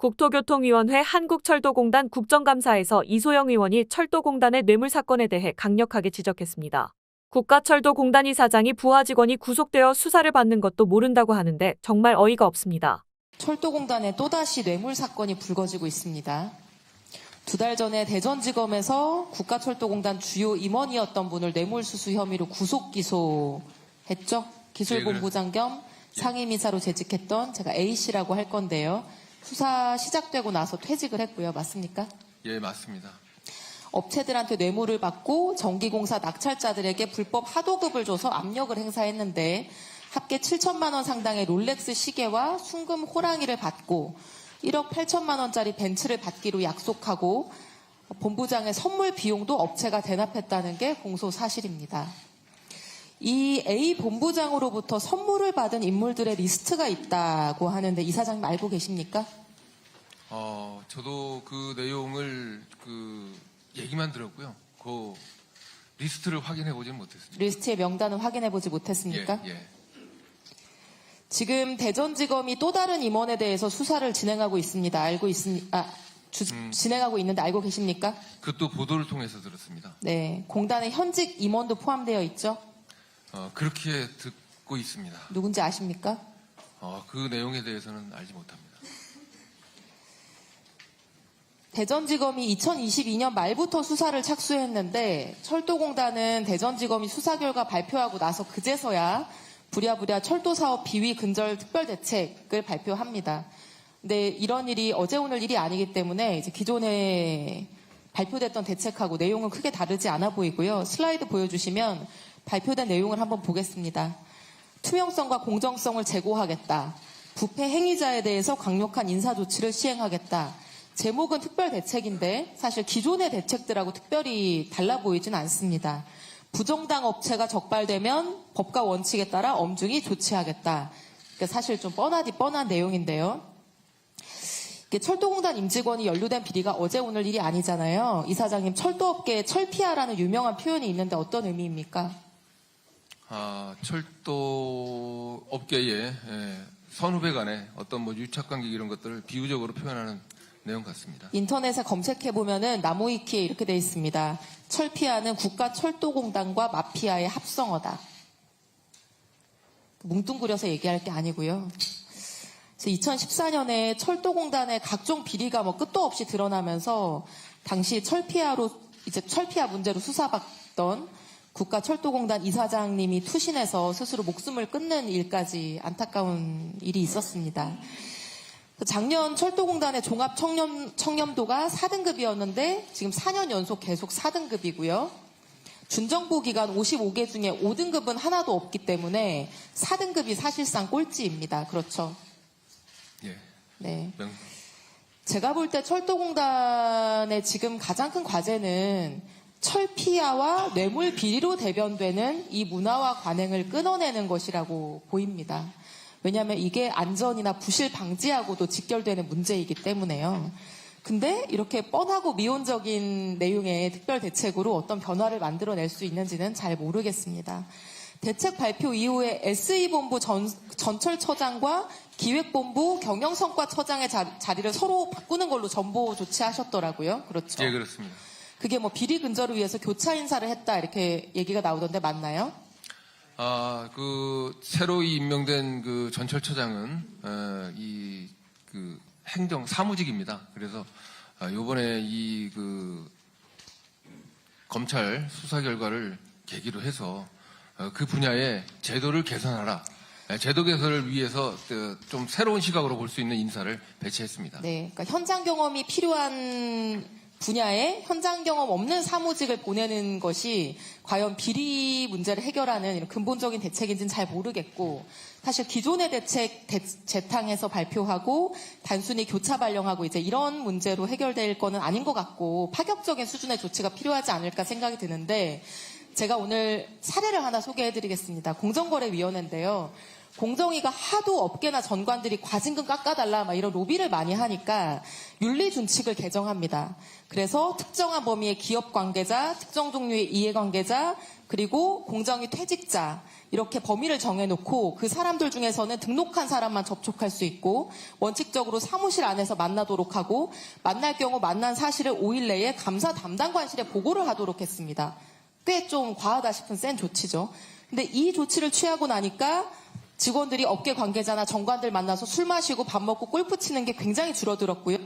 국토교통위원회 한국철도공단 국정감사에서 이소영 의원이 철도공단의 뇌물 사건에 대해 강력하게 지적했습니다. 국가철도공단 이사장이 부하 직원이 구속되어 수사를 받는 것도 모른다고 하는데 정말 어이가 없습니다. 철도공단에 또다시 뇌물 사건이 불거지고 있습니다. 2달 전에 대전지검에서 국가철도공단 주요 임원이었던 분을 뇌물수수 혐의로 구속 기소했죠. 기술본부장 겸 상임이사로 재직했던 제가 A씨라고 할 건데요. 수사 시작되고 나서 퇴직을 했고요. 맞습니까? 예, 맞습니다. 업체들한테 뇌물을 받고 전기공사 낙찰자들에게 불법 하도급을 줘서 압력을 행사했는데 합계 7천만 원 상당의 롤렉스 시계와 순금 호랑이를 받고 1억 8천만 원짜리 벤츠를 받기로 약속하고 본부장의 선물 비용도 업체가 대납했다는 게 공소 사실입니다. 이 A 본부장으로부터 선물을 받은 인물들의 리스트가 있다고 하는데 이사장님 알고 계십니까? 저도 그 내용을 얘기만 들었고요. 그 리스트를 확인해 보지는 못했습니다. 리스트의 명단은 확인해 보지 못했습니까? 예. 지금 대전지검이 또 다른 임원에 대해서 수사를 진행하고 있습니다. 진행하고 있는데 알고 계십니까? 그것도 보도를 통해서 들었습니다. 네, 공단의 현직 임원도 포함되어 있죠? 그렇게 듣고 있습니다. 누군지 아십니까? 그 내용에 대해서는 알지 못합니다. 대전지검이 2022년 말부터 수사를 착수했는데 철도공단은 대전지검이 수사 결과 발표하고 나서 그제서야 부랴부랴 철도사업 비위 근절 특별대책을 발표합니다. 근데 이런 일이 어제 오늘 일이 아니기 때문에 이제 기존에 발표됐던 대책하고 내용은 크게 다르지 않아 보이고요. 슬라이드 보여주시면 발표된 내용을 한번 보겠습니다. 투명성과 공정성을 제고하겠다. 부패 행위자에 대해서 강력한 인사조치를 시행하겠다. 제목은 특별대책인데 사실 기존의 대책들하고 특별히 달라 보이진 않습니다. 부정당 업체가 적발되면 법과 원칙에 따라 엄중히 조치하겠다. 그러니까 사실 좀 뻔한 내용인데요. 철도공단 임직원이 연루된 비리가 어제 오늘 일이 아니잖아요. 이사장님, 철도업계에 철피아라는 유명한 표현이 있는데 어떤 의미입니까? 철도 업계의 선후배 간의 어떤 유착관계 이런 것들을 비유적으로 표현하는 내용 같습니다. 인터넷에 검색해보면은 나무위키에 이렇게 돼 있습니다. 철피아는 국가철도공단과 마피아의 합성어다. 뭉뚱그려서 얘기할 게 아니고요. 2014년에 철도공단의 각종 비리가 끝도 없이 드러나면서 당시 철피아 문제로 수사받던 국가철도공단 이사장님이 투신해서 스스로 목숨을 끊는 일까지 안타까운 일이 있었습니다. 작년 철도공단의 종합청렴도가 4등급이었는데 지금 4년 연속 계속 4등급이고요. 준정부 기간 55개 중에 5등급은 하나도 없기 때문에 4등급이 사실상 꼴찌입니다. 그렇죠? 예. 네. 제가 볼 때 철도공단의 지금 가장 큰 과제는 철피아와 뇌물 비리로 대변되는 이 문화와 관행을 끊어내는 것이라고 보입니다. 왜냐하면 이게 안전이나 부실 방지하고도 직결되는 문제이기 때문에요. 근데 이렇게 뻔하고 미온적인 내용의 특별 대책으로 어떤 변화를 만들어낼 수 있는지는 잘 모르겠습니다. 대책 발표 이후에 SE본부 전철처장과 기획본부 경영성과처장의 자리를 서로 바꾸는 걸로 전보 조치하셨더라고요. 그렇죠? 예, 그렇습니다. 그게 비리 근절을 위해서 교차 인사를 했다 이렇게 얘기가 나오던데 맞나요? 새로 임명된 전철처장은 행정 사무직입니다. 그래서 요번에 검찰 수사 결과를 계기로 해서 그 분야의 제도를 개선하라. 제도 개선을 위해서 좀 새로운 시각으로 볼 수 있는 인사를 배치했습니다. 네, 그러니까 현장 경험이 필요한 분야에 현장 경험 없는 사무직을 보내는 것이 과연 비리 문제를 해결하는 이런 근본적인 대책인지는 잘 모르겠고 사실 기존의 대책 재탕해서 발표하고 단순히 교차 발령하고 이제 이런 문제로 해결될 거는 아닌 것 같고 파격적인 수준의 조치가 필요하지 않을까 생각이 드는데 제가 오늘 사례를 하나 소개해드리겠습니다. 공정거래위원회인데요. 공정위가 하도 업계나 전관들이 과징금 깎아달라 막 이런 로비를 많이 하니까 윤리준칙을 개정합니다. 그래서 특정한 범위의 기업 관계자, 특정 종류의 이해관계자, 그리고 공정위 퇴직자 이렇게 범위를 정해놓고 그 사람들 중에서는 등록한 사람만 접촉할 수 있고 원칙적으로 사무실 안에서 만나도록 하고 만날 경우 만난 사실을 5일 내에 감사 담당관실에 보고를 하도록 했습니다. 꽤 좀 과하다 싶은 센 조치죠. 근데 이 조치를 취하고 나니까 직원들이 업계 관계자나 정관들 만나서 술 마시고 밥 먹고 골프 치는 게 굉장히 줄어들었고요.